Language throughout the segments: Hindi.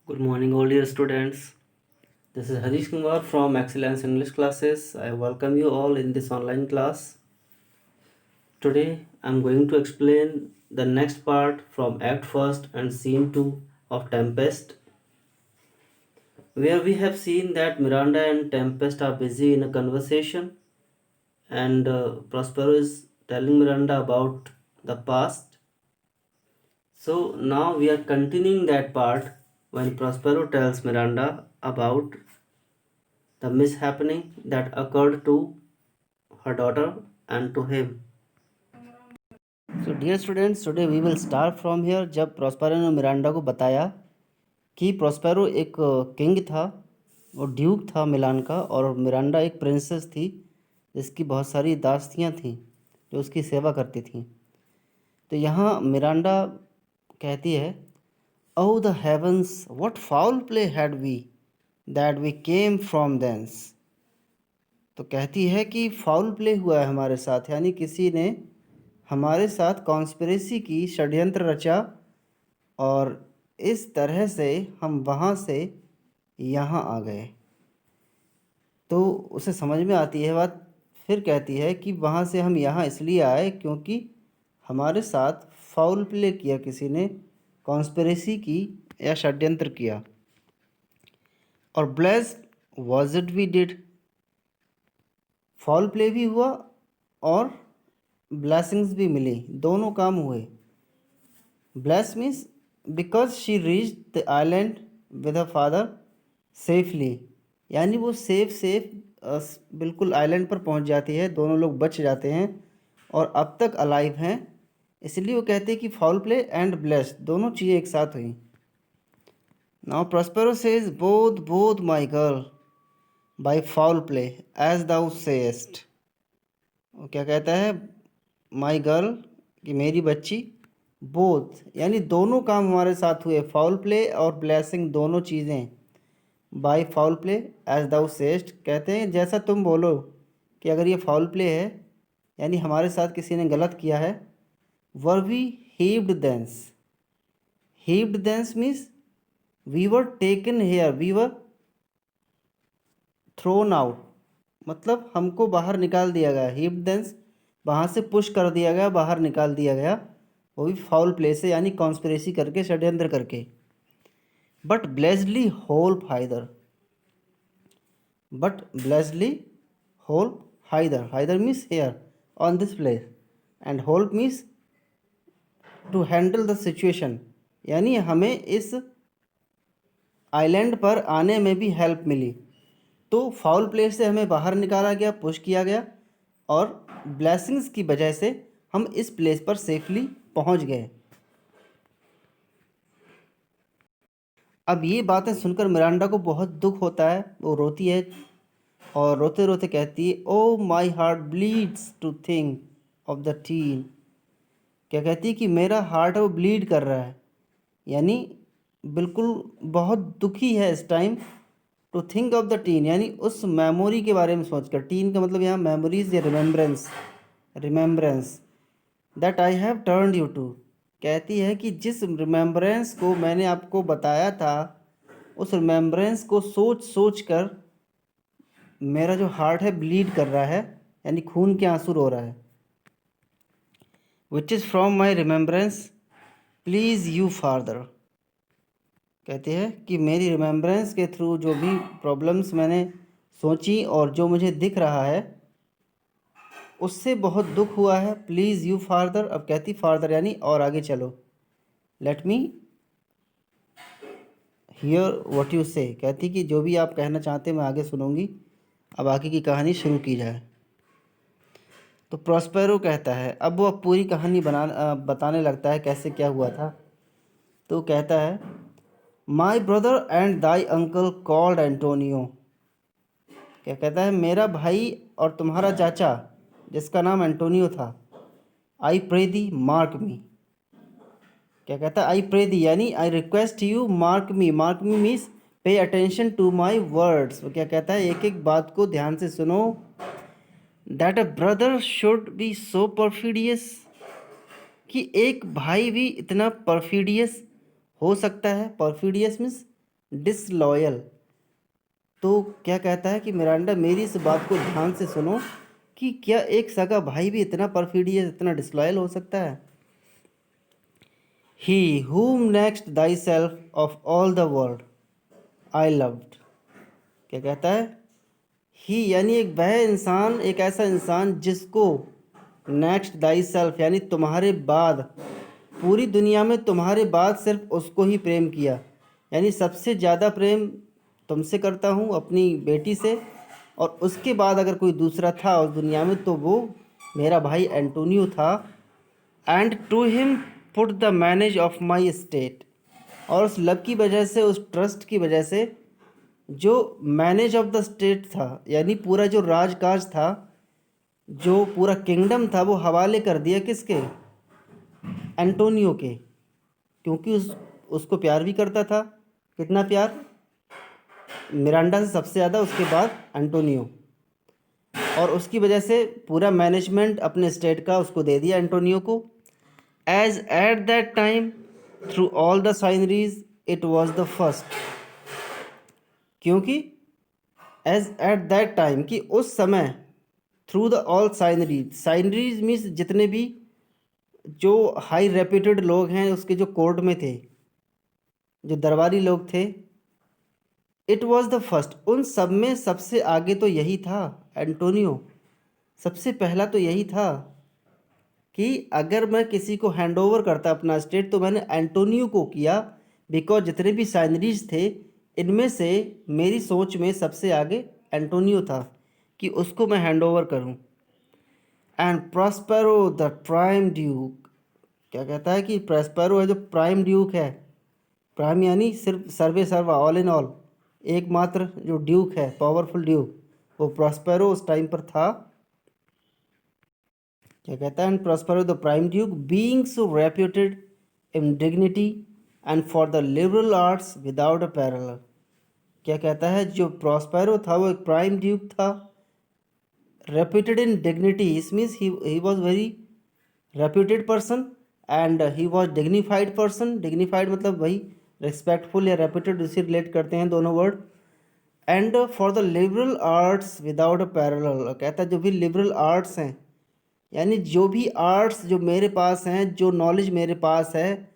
Good morning, all dear students. This is Harish Kumar from Excellence English Classes. I welcome you all in this online class. Today, I'm going to explain the next part from Act First and Scene 2 of Tempest, where we have seen that Miranda and Tempest are busy in a conversation, and Prospero is telling Miranda about the past. So now we are continuing that part when Prospero tells Miranda about the mishappening that occurred to her daughter and to him. So dear students, today we will start from here. जब प्रोस्पेरो ने मिरांडा को बताया कि प्रोस्पेरो एक किंग था और ड्यूक था मिलान का, और मिरांडा एक प्रिंसेस थी जिसकी बहुत सारी दासियाँ थीं जो उसकी सेवा करती थीं। तो यहाँ मिरांडा कहती है, O the heavens, what foul play had we that we came from thence. तो कहती है कि फाउल प्ले हुआ है हमारे साथ, यानी किसी ने हमारे साथ कॉन्स्पिरेसी की, षड्यंत्र रचा, और इस तरह से हम वहाँ से यहाँ आ गए। तो उसे समझ में आती है बात, फिर कहती है कि वहाँ से हम यहाँ इसलिए आए क्योंकि हमारे साथ फाउल प्ले किया, किसी ने कॉन्स्पिरेसी की या षड्यंत्र किया। और blessed was it we did, foul play भी हुआ और ब्लेसिंग्स भी मिली, दोनों काम हुए। Bless means because she reach the island with her father safely, यानी वो सेफ बिल्कुल आइलैंड पर पहुंच जाती है, दोनों लोग बच जाते हैं और अब तक अलाइव हैं। इसलिए वो कहते हैं कि फाउल प्ले एंड ब्लेस्ड, दोनों चीज़ें एक साथ हुई। Now Prospero says, both my girl by foul play as thou say'st. वो क्या कहता है, माई गर्ल, कि मेरी बच्ची, बोथ यानी दोनों काम हमारे साथ हुए, फाउल प्ले और ब्लेसिंग, दोनों चीज़ें। By foul play as thou say'st, कहते हैं जैसा तुम बोलो कि अगर ये फाउल प्ले है यानी हमारे साथ किसी ने गलत किया है। Were we heaved thence, heaved thence means we were taken here, we were thrown out, मतलब हमको बाहर निकाल दिया गया। हीव्ड देंस वहाँ से पुश कर दिया गया, बाहर निकाल दिया गया, वो भी फाउल प्ले से, यानी कॉन्स्पिरेसी करके, षड्यंत्र करके। But blessedly hold hither, but blessedly hold hither, hither means here on this place, and hold means to handle the situation, यानी हमें इस आइलैंड पर आने में भी हेल्प मिली। तो फाउल प्ले से हमें बाहर निकाला गया, पुश किया गया, और ब्लेसिंग्स की वजह से हम इस प्लेस पर सेफली पहुंच गए। अब ये बातें सुनकर मिरांडा को बहुत दुख होता है, वो रोती है और रोते रोते कहती है, oh my heart bleeds to think of the teen. क्या कहती है कि मेरा हार्ट है वो ब्लीड कर रहा है, यानी बिल्कुल बहुत दुखी है इस time. To think of the teen यानी उस मेमोरी के बारे में सोचकर, टीन का मतलब यहाँ मेमोरीज या remembrance, remembrance that I have turned you to. कहती है कि जिस रिमेम्बरेंस को मैंने आपको बताया था, उस रिमेम्बरेंस को सोच सोच कर मेरा जो हार्ट है ब्लीड कर रहा है, यानी खून के आंसू रो रहा है। Which is from my remembrance please you father, कहते हैं कि मेरी रिमेम्बरेंस के थ्रू जो भी प्रॉब्लम्स मैंने सोची और जो मुझे दिख रहा है उससे बहुत दुख हुआ है। प्लीज़ यू फादर, अब कहती फादर यानी और आगे चलो, let me here what you से, कहती कि जो भी आप कहना चाहते मैं आगे सुनूंगी, अब आगे की कहानी शुरू की जाए। तो प्रॉस्पेरो कहता है, अब वो पूरी कहानी बताने लगता है कैसे क्या हुआ था। तो कहता है, my brother and thy uncle called Antonio. क्या कहता है, मेरा भाई और तुम्हारा चाचा जिसका नाम एंटोनियो था, आई प्रे दी मार्क मी। क्या कहता है, आई प्रे दी यानी I request you mark me, mark me means pay attention to my words. वो क्या कहता है, एक एक बात को ध्यान से सुनो। That a brother should be so perfidious, कि एक भाई भी इतना परफिडियस हो सकता है। Perfidious means disloyal. तो क्या कहता है कि मिरांडा मेरी इस बात को ध्यान से सुनो कि क्या एक सगा भाई भी इतना परफिडियस, इतना डिसलॉयल हो सकता है। ही whom next thyself of all the world I loved। क्या कहता है, ही यानी एक वह इंसान, एक ऐसा इंसान जिसको नेक्स्ट दाई सेल्फ यानी तुम्हारे बाद, पूरी दुनिया में तुम्हारे बाद सिर्फ उसको ही प्रेम किया, यानी सबसे ज़्यादा प्रेम तुमसे करता हूँ, अपनी बेटी से, और उसके बाद अगर कोई दूसरा था उस दुनिया में तो वो मेरा भाई एंटोनियो था। And to him put the manage of my state. और उस लव की वजह से, उस ट्रस्ट की वजह से, जो मैनेज ऑफ द स्टेट था यानी पूरा जो राजकाज था, जो पूरा किंगडम था, वो हवाले कर दिया किसके, एंटोनियो के। क्योंकि उसको प्यार भी करता था। कितना प्यार, मिरांडा से सबसे ज़्यादा, उसके बाद एंटोनियो। और उसकी वजह से पूरा मैनेजमेंट अपने स्टेट का उसको दे दिया एंटोनियो को। As at that time through all the signories it was the first. क्योंकि एज एट दैट टाइम कि उस समय, through the all signories, signories means जितने भी जो हाई रेप्यूटेड लोग हैं उसके जो कोर्ट में थे, जो दरबारी लोग थे, इट वॉज द फर्स्ट, उन सब में सबसे आगे तो यही था एंटोनियो। सबसे पहला तो यही था कि अगर मैं किसी को हैंड ओवर करता अपना स्टेट तो मैंने एंटोनियो को किया, बिकॉज जितने भी साइनरीज थे इनमें से मेरी सोच में सबसे आगे एंटोनियो था कि उसको मैं हैंड ओवर करूं। And Prospero the prime Duke. क्या कहता है कि प्रॉस्पेरो है जो प्राइम ड्यूक है, प्राइम यानी सिर्फ सर्वे सर्वा, ऑल इन ऑल, एकमात्र जो ड्यूक है, पावरफुल ड्यूक, वो प्रॉस्पेरो उस टाइम पर था। क्या कहता है, and Prospero the prime Duke being so reputed in dignity and for the liberal arts without a parallel. क्या कहता है, जो प्रॉस्पेरो था वो एक प्राइम ड्यूक था, रेप्यूटेड इन डिग्निटी, इस means he was very reputed person, and he was dignified person. Dignified मतलब वही रिस्पेक्टफुल या रेप्यूटेड, उससे रिलेट करते हैं दोनों word. And for the liberal arts without a parallel. कहता है जो भी लिबरल आर्ट्स हैं, यानी जो भी आर्ट्स जो मेरे पास हैं, जो नॉलेज मेरे पास है,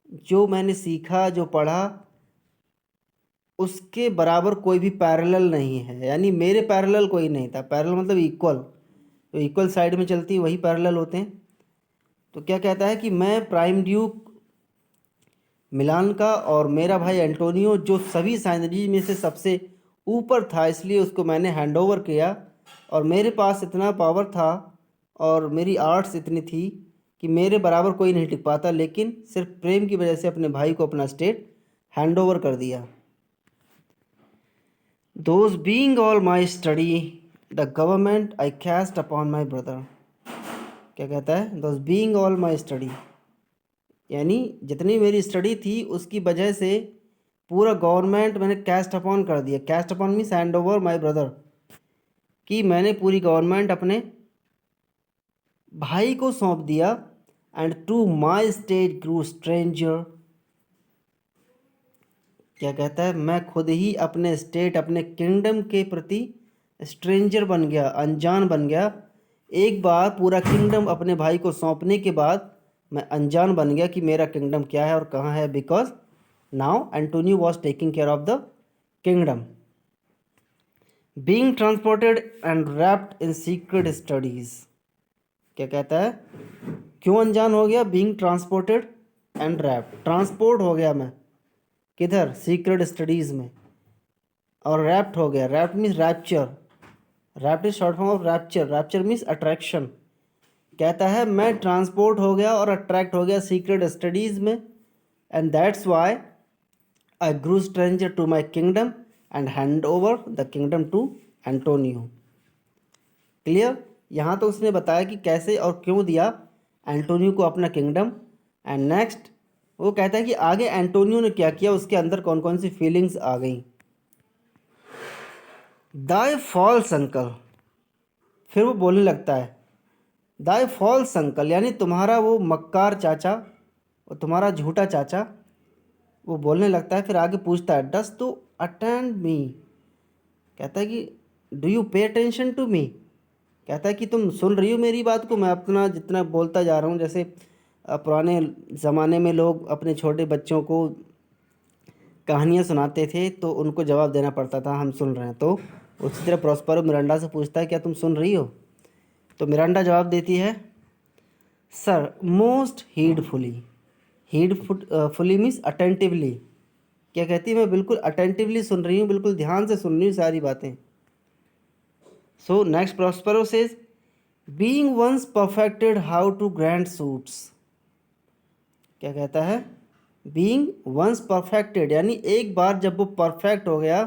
जो मैंने सीखा, जो पढ़ा, उसके बराबर कोई भी पैरेलल नहीं है। यानी मेरे पैरेलल कोई नहीं था। पैरेलल मतलब इक्वल, तो इक्वल साइड में चलती वही पैरेलल होते हैं। तो क्या कहता है कि मैं प्राइम ड्यूक मिलान का और मेरा भाई एंटोनियो जो सभी साइनरीज में से सबसे ऊपर था, इसलिए उसको मैंने हैंड ओवर किया। और मेरे पास इतना पावर था और मेरी आर्ट्स इतनी थी कि मेरे बराबर कोई नहीं टिक पाता, लेकिन सिर्फ प्रेम की वजह से अपने भाई को अपना स्टेट हैंड ओवर कर दिया। Those being all my study the government I cast upon my brother. क्या कहता है, those being all my study, यानी जितनी मेरी स्टडी थी उसकी वजह से पूरा गवर्नमेंट मैंने कैस्ट अपॉन कर दिया। Cast upon means hand over my brother, कि मैंने पूरी गवर्नमेंट अपने भाई को सौंप दिया। And to my state grew stranger. क्या कहता है, मैं खुद ही अपने स्टेट, अपने किंगडम के प्रति स्ट्रेंजर बन गया, अनजान बन गया। एक बार पूरा किंगडम अपने भाई को सौंपने के बाद मैं अनजान बन गया कि मेरा किंगडम क्या है और कहाँ है, because now Antonio was taking care of the kingdom. Being transported and wrapped in secret studies. क्या कहता है, क्यों अनजान हो गया, being transported and wrapped, transport हो गया मैं किधर, सीक्रेट स्टडीज़ में, और रैप्ट हो गया। Wrapped means rapture, wrapped is short form of rapture, rapture means attraction. कहता है मैं ट्रांसपोर्ट हो गया और अट्रैक्ट हो गया सीक्रेट स्टडीज़ में, and that's why I grew stranger to my kingdom and hand over the kingdom to Antonio. Clear, यहाँ तो उसने बताया कि कैसे और क्यों दिया एंटोनियो को अपना किंगडम। एंड नेक्स्ट वो कहता है कि आगे एंटोनियो ने क्या किया, उसके अंदर कौन कौन सी फीलिंग्स आ गई। दाई फॉल्स अंकल, फिर वो बोलने लगता है दाई फॉल्स अंकल, यानी तुम्हारा वो मक्कार चाचा, वो तुम्हारा झूठा चाचा, वो बोलने लगता है, फिर आगे पूछता है डस टू अटेंड मी, कहता है कि do you pay attention to me, कहता है कि तुम सुन रही हो मेरी बात को, मैं अपना जितना बोलता जा रहा हूँ। जैसे पुराने ज़माने में लोग अपने छोटे बच्चों को कहानियाँ सुनाते थे तो उनको जवाब देना पड़ता था हम सुन रहे हैं। तो उसी तरह प्रॉस्पेरो मिरांडा से पूछता है क्या तुम सुन रही हो? तो मिरांडा जवाब देती है सर मोस्ट हीडफुली, हीडफुली मीन्स अटेंटिवली। क्या कहती है? मैं बिल्कुल अटेंटिवली सुन रही हूँ, बिल्कुल ध्यान से सुन रही हूँ सारी बातें। So next Prospero says being once perfected how to grant suits. क्या कहता है? बीइंग वंस परफेक्टेड यानी एक बार जब वो परफेक्ट हो गया,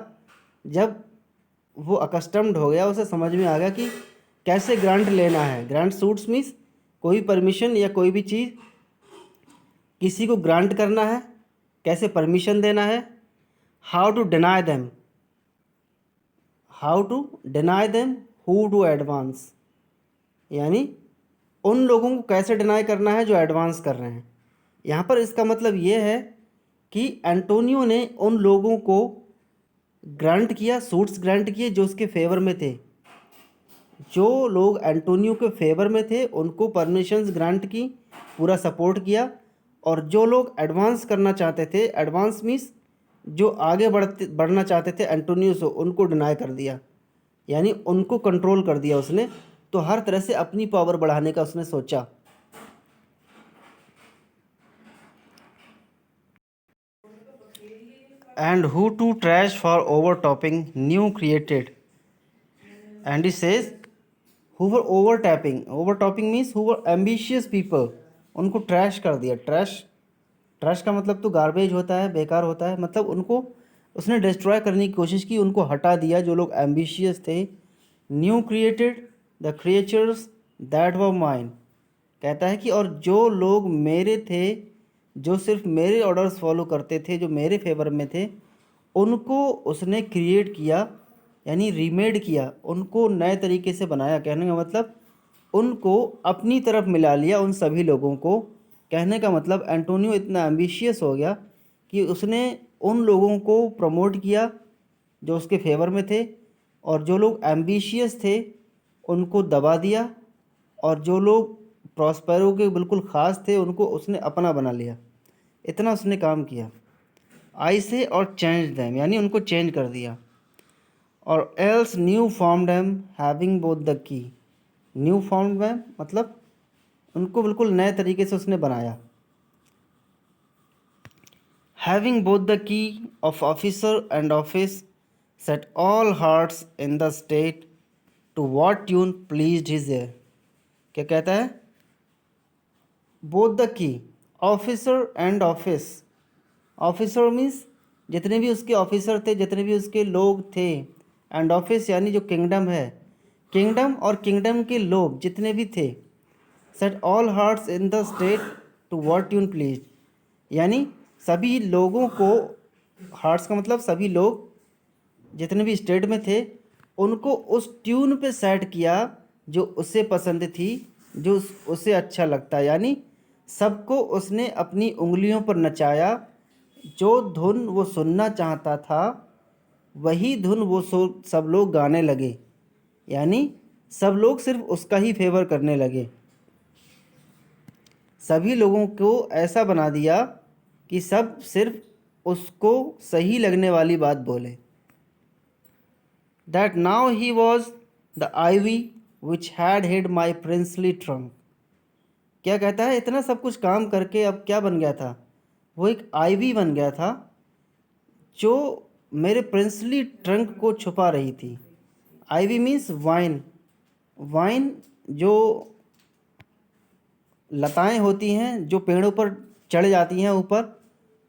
जब वो अकस्टम्ड हो गया, उसे समझ में आ गया कि कैसे ग्रांट लेना है। ग्रांट सूट्स मीन्स कोई परमिशन या कोई भी चीज़ किसी को ग्रांट करना है, कैसे परमिशन देना है। How to deny them, how to deny them, who to advance, यानी उन लोगों को कैसे डिनाई करना है जो एडवांस कर रहे हैं। यहाँ पर इसका मतलब ये है कि एंटोनियो ने उन लोगों को ग्रांट किया, सूट्स ग्रांट किए जो उसके फेवर में थे। जो लोग एंटोनियो के फेवर में थे उनको परमिशंस ग्रांट की, पूरा सपोर्ट किया। और जो लोग एडवांस करना चाहते थे, एडवांस मीन्स जो आगे बढ़ना चाहते थे एंटोनियो से, उनको डिनाई कर दिया, यानी उनको कंट्रोल कर दिया उसने। तो हर तरह से अपनी पावर बढ़ाने का उसने सोचा। And who to trash for over topping new created, and he says who were over topping, over topping means who were ambitious people, उनको ट्रैश कर दिया। ट्रैश, ट्रैश का मतलब तो गार्बेज होता है, बेकार होता है, मतलब उनको उसने डिस्ट्रॉय करने की कोशिश की, उनको हटा दिया जो लोग एम्बिशियस थे। New created the creatures that were mine, कहता है कि और जो लोग मेरे थे, जो सिर्फ मेरे ऑर्डर्स फॉलो करते थे, जो मेरे फेवर में थे, उनको उसने क्रिएट किया, यानी रीमेड किया, उनको नए तरीके से बनाया। कहने का मतलब उनको अपनी तरफ मिला लिया, उन सभी लोगों को। कहने का मतलब एंटोनियो इतना एम्बिशियस हो गया कि उसने उन लोगों को प्रमोट किया जो उसके फेवर में थे, और जो लोग एम्बिशियस थे उनको दबा दिया, और जो लोग प्रॉस्पेरो के बिल्कुल ख़ास थे उनको उसने अपना बना लिया। इतना उसने काम किया। आई से और चेंज दैम, यानी उनको चेंज कर दिया। और else new form them having both the key, new form them मतलब उनको बिल्कुल नए तरीके से उसने बनाया। Having both the key of officer and office set all hearts in the state to what tune pleased his ear. क्या कहता है? Both the key officer and office, officer means जितने भी उसके ऑफिसर थे, जितने भी उसके लोग थे, एंड ऑफिस यानी जो किंगडम है, किंगडम और किंगडम के लोग जितने भी थे। Set all hearts in the state to what tune please, यानी सभी लोगों को, हार्ट्स का मतलब सभी लोग जितने भी स्टेट में थे उनको उस ट्यून पे सेट किया जो उसे पसंद थी, जो उसे अच्छा लगता, यानी सबको उसने अपनी उंगलियों पर नचाया। जो धुन वो सुनना चाहता था वही धुन वो सब लोग गाने लगे, यानी सब लोग सिर्फ उसका ही फेवर करने लगे। सभी लोगों को ऐसा बना दिया कि सब सिर्फ उसको सही लगने वाली बात बोले। That now he was the ivy which had hid my princely trunk। क्या कहता है? इतना सब कुछ काम करके अब क्या बन गया था? वो एक आईवी बन गया था जो मेरे प्रिंसली ट्रंक को छुपा रही थी। आईवी मीन्स वाइन, वाइन जो लताएं होती हैं जो पेड़ों पर चढ़ जाती हैं ऊपर,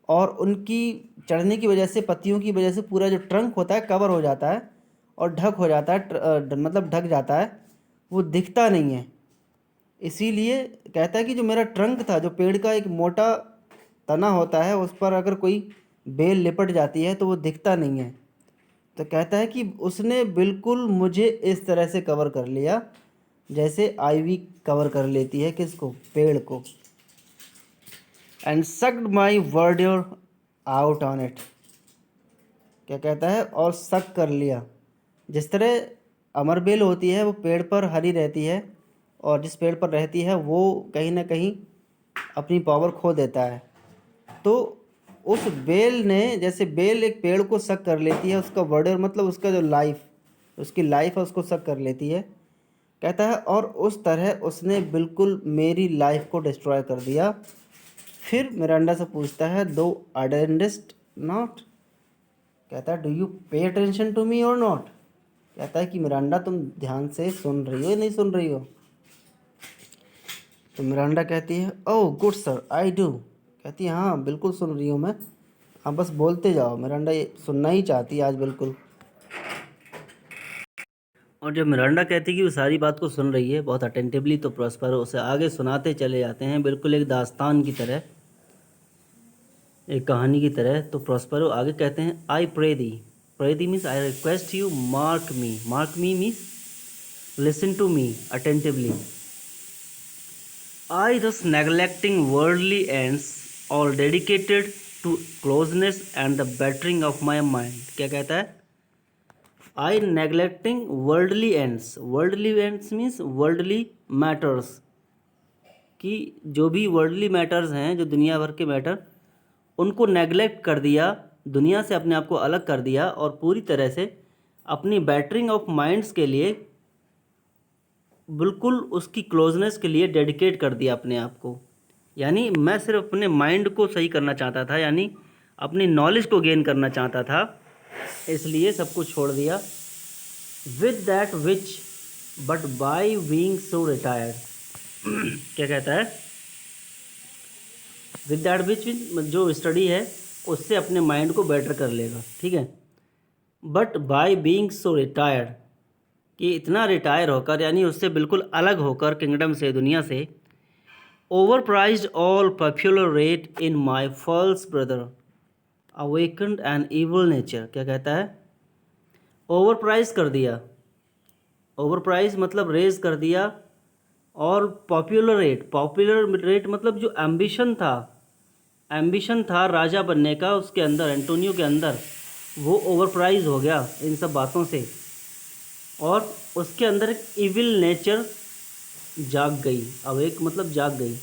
और उनकी चढ़ने की वजह से, पत्तियों की वजह से पूरा जो ट्रंक होता है कवर हो जाता है और ढक हो जाता है, मतलब ढक जाता है, वो दिखता नहीं है। इसीलिए कहता है कि जो मेरा ट्रंक था, जो पेड़ का एक मोटा तना होता है, उस पर अगर कोई बेल लिपट जाती है तो वो दिखता नहीं है। तो कहता है कि उसने बिल्कुल मुझे इस तरह से कवर कर लिया जैसे आईवी कवर कर लेती है किसको? पेड़ को। And sucked my verdure out on it. क्या कहता है? और शक कर लिया। जिस तरह अमर बेल होती है वो पेड़ पर हरी रहती है, और जिस पेड़ पर रहती है वो कहीं ना कहीं अपनी पावर खो देता है। तो उस बेल ने, जैसे बेल एक पेड़ को शक कर लेती है, उसका वर्डर मतलब उसका जो लाइफ, उसकी लाइफ है उसको शक कर लेती है। कहता है और उस तरह उसने बिल्कुल मेरी लाइफ को डिस्ट्रॉय कर दिया। फिर मिरांडा से पूछता है, दो अटेंडेस्ट नॉट। कहता है, do you pay attention to me और नॉट। कहता है कि मिरांडा तुम ध्यान से सुन रही हो या नहीं सुन रही हो। तो मिरांडा कहती है, oh good sir I do. कहती है, हाँ बिल्कुल सुन रही हूँ मैं, आप बस बोलते जाओ। मिरांडा ये सुनना ही चाहती है आज बिल्कुल। और जब मिरांडा कहती है कि वो सारी बात को सुन रही है बहुत अटेंटिवली, तो प्रॉस्पेरो उसे आगे सुनाते चले जाते हैं, बिल्कुल एक दास्तान की तरह, एक कहानी की तरह। तो प्रॉस्पेरो आगे कहते हैं, I pray thee means I request you, mark me means listen to me attentively. I thus neglecting worldly ends, all dedicated to closeness and the bettering of my mind। क्या कहता है? I neglecting worldly ends means worldly matters, कि जो भी वर्ल्डली मैटर्स हैं, जो दुनिया भर के मैटर, उनको नेगलेक्ट कर दिया, दुनिया से अपने आप को अलग कर दिया, और पूरी तरह से अपनी बेटरिंग ऑफ माइंड्स के लिए, बिल्कुल उसकी क्लोजनेस के लिए डेडिकेट कर दिया अपने आप को। यानी मैं सिर्फ अपने माइंड को सही करना चाहता था, यानी अपनी नॉलेज को गेन करना चाहता था, इसलिए सब कुछ छोड़ दिया। With that which but by being so retired. क्या कहता है? विद दैट विच, जो स्टडी है उससे अपने माइंड को बेटर कर लेगा, ठीक है। But by being so retired, कि इतना रिटायर होकर, यानी उससे बिल्कुल अलग होकर, किंगडम से, दुनिया से, over prized all popular rate in my false brother awakened an evil nature. क्या कहता है? ओवर प्राइज कर दिया, ओवर प्राइज मतलब रेज कर दिया, और पॉपुलर रेट मतलब जो एम्बिशन था राजा बनने का उसके अंदर, एंटोनियो के अंदर, वो ओवर प्राइज हो गया इन सब बातों से, और उसके अंदर एक इविल नेचर जाग गई। अवेक मतलब जाग गई,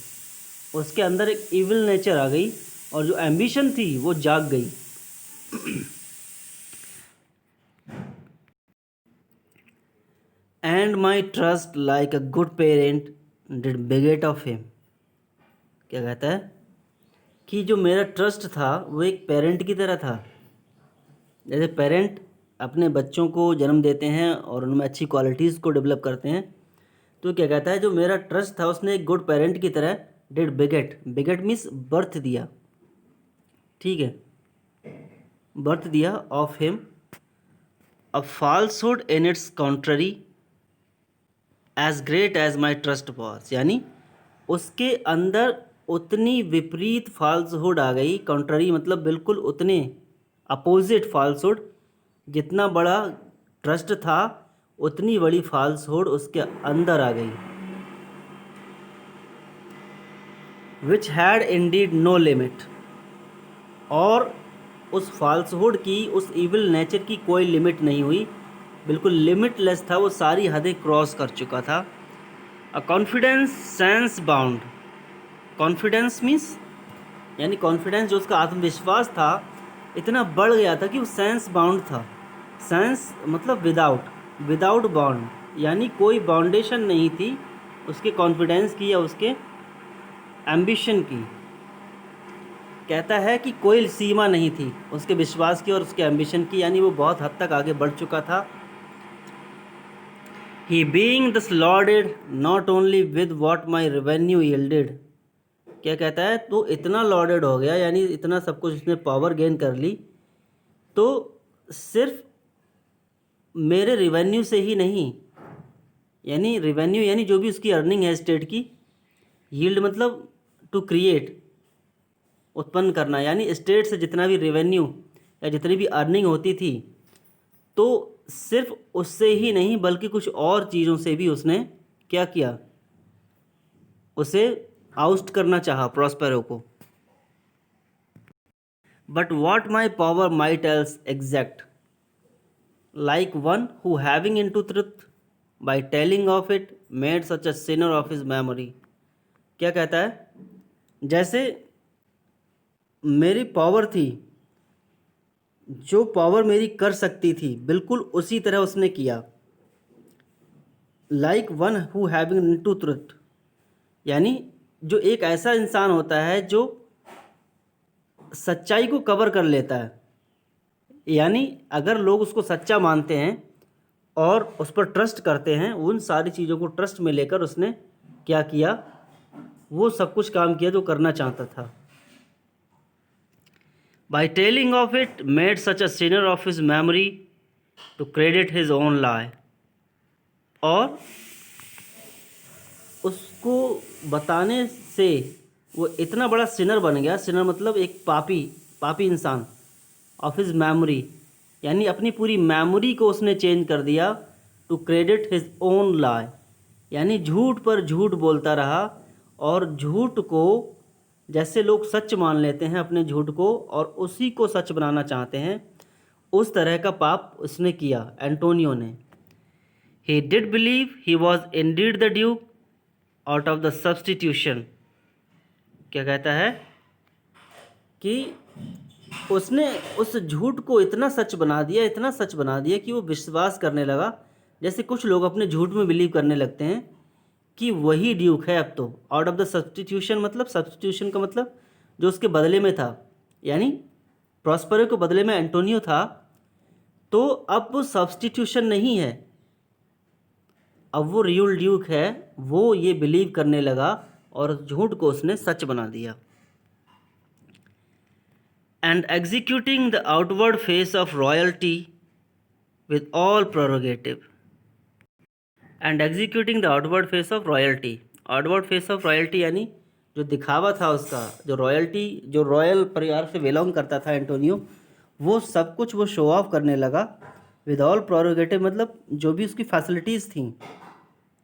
उसके अंदर एक इविल नेचर आ गई, और जो एम्बिशन थी वो जाग गई। And my trust like a good parent did beget of him. क्या कहता है? कि जो मेरा ट्रस्ट था वो एक पेरेंट की तरह था। जैसे पेरेंट अपने बच्चों को जन्म देते हैं और उनमें अच्छी क्वालिटीज़ को डेवलप करते हैं, तो क्या कहता है, जो मेरा ट्रस्ट था उसने एक गुड पेरेंट की तरह डिड बेगेट मीन्स बर्थ दिया, ठीक है, बर्थ दिया, of him a falsehood in its contrary as great as my trust was. यानी उसके अंदर उतनी विपरीत फॉल्सहुड आ गई, कॉन्ट्ररी मतलब बिल्कुल उतने अपोजिट फॉल्सहुड, जितना बड़ा ट्रस्ट था उतनी बड़ी फॉल्सहुड उसके अंदर आ गई। Which had indeed no limit, और उस फॉल्सहुड की, उस इविल नेचर की कोई लिमिट नहीं हुई, बिल्कुल लिमिटलेस था, वो सारी हदें क्रॉस कर चुका था। A confidence sense bound, confidence means यानी कॉन्फिडेंस, जो उसका आत्मविश्वास था इतना बढ़ गया था कि वो सेंस बाउंड था। सेंस मतलब विदाउट बाउंड, यानी कोई बाउंडेशन नहीं थी उसके कॉन्फिडेंस की या उसके एम्बिशन की। कहता है कि कोई सीमा नहीं थी उसके विश्वास की और उसके एम्बिशन की, यानी वो बहुत हद तक आगे बढ़ चुका था। He being thus lauded not only with what my revenue yielded। क्या कहता है? तो इतना लॉडेड हो गया, यानी इतना सब कुछ उसने पावर गेन कर ली, तो सिर्फ मेरे रिवेन्यू से ही नहीं, यानी रिवेन्यू यानी जो भी उसकी अर्निंग है स्टेट की, यील्ड मतलब टू क्रिएट, उत्पन्न करना, यानी स्टेट से जितना भी रेवेन्यू या जितनी भी अर्निंग होती थी, तो सिर्फ उससे ही नहीं बल्कि कुछ और चीज़ों से भी उसने क्या किया, उसे आउस्ट करना चाहा प्रॉस्पेरो को। but what my power might else exact, like one who having into truth by telling of it made such a sinner of his memory. क्या कहता है? जैसे मेरी पावर थी, जो पावर मेरी कर सकती थी बिल्कुल उसी तरह उसने किया. Like one who having into truth, यानी जो एक ऐसा इंसान होता है जो सच्चाई को कवर कर लेता है, यानी अगर लोग उसको सच्चा मानते हैं और उस पर ट्रस्ट करते हैं, उन सारी चीज़ों को ट्रस्ट में लेकर उसने क्या किया, वो सब कुछ काम किया जो करना चाहता था. By telling of it made such a sinner of his memory to credit his own lie. और उसको बताने से वो इतना बड़ा सिनर बन गया. सिनर मतलब एक पापी इंसान. ऑफ हिज मेमोरी यानी अपनी पूरी मेमोरी को उसने चेंज कर दिया. टू क्रेडिट हिज ओन लाई यानी झूठ पर झूठ बोलता रहा, और झूठ को जैसे लोग सच मान लेते हैं अपने झूठ को और उसी को सच बनाना चाहते हैं, उस तरह का पाप उसने किया एंटोनियो ने. He did believe he was Indeed the Duke out of the substitution. क्या कहता है कि उसने उस झूठ को इतना सच बना दिया कि वो विश्वास करने लगा. जैसे कुछ लोग अपने झूठ में बिलीव करने लगते हैं कि वही ड्यूक है अब तो. आउट ऑफ द सब्सटीट्यूशन मतलब, सब्सटीट्यूशन का मतलब जो उसके बदले में था, यानी प्रॉस्पेरो के बदले में एंटोनियो था, तो अब वो सब्सटीट्यूशन नहीं है, अब वो रियल ड्यूक है. वो ये बिलीव करने लगा और झूठ को उसने सच बना दिया. And executing the outward face of royalty with all prerogative. And executing the outward face of royalty. Outward face of royalty यानी जो दिखावा था उसका, जो रॉयल परिवार से बिलोंग करता था एंटोनियो, वो सब कुछ वो शो ऑफ करने लगा. विद ऑल प्रोरोगेटिव मतलब जो भी उसकी फैसिलिटीज़ थी,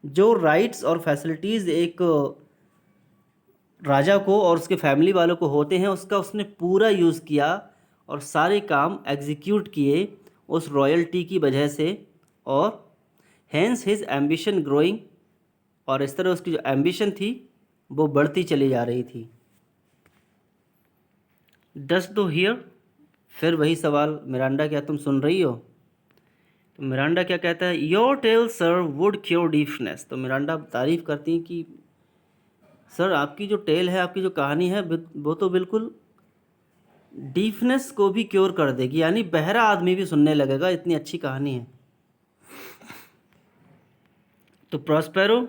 जो राइट्स और फैसिलिटीज़ एक राजा को और उसके फैमिली वालों को होते हैं, उसका उसने पूरा यूज़ किया और सारे काम एग्जीक्यूट किए उस रॉयल्टी की वजह से. और हैंस हिज एम्बिशन ग्रोइंग, और इस तरह उसकी जो एम्बिशन थी वो बढ़ती चली जा रही थी. डस्ट दो हियर, फिर वही सवाल, मिरांडा क्या तुम सुन रही हो? तो मिरांडा क्या कहता है? Your tale sir would cure deafness. तो मिरांडा तारीफ़ करती हैं कि सर आपकी जो टेल है, आपकी जो कहानी है, वो तो बिल्कुल डीफनेस को भी क्योर कर देगी, यानी बहरा आदमी भी सुनने लगेगा, इतनी अच्छी कहानी है. तो प्रॉस्पेरो,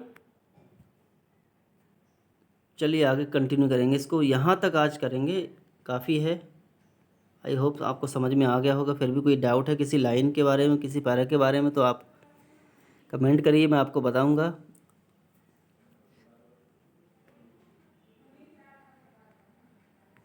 चलिए आगे कंटिन्यू करेंगे इसको, यहाँ तक आज करेंगे, काफ़ी है. आई होप आपको समझ में आ गया होगा. फिर भी कोई डाउट है किसी लाइन के बारे में, किसी पैरा के बारे में, तो आप कमेंट करिए, मैं आपको बताऊंगा.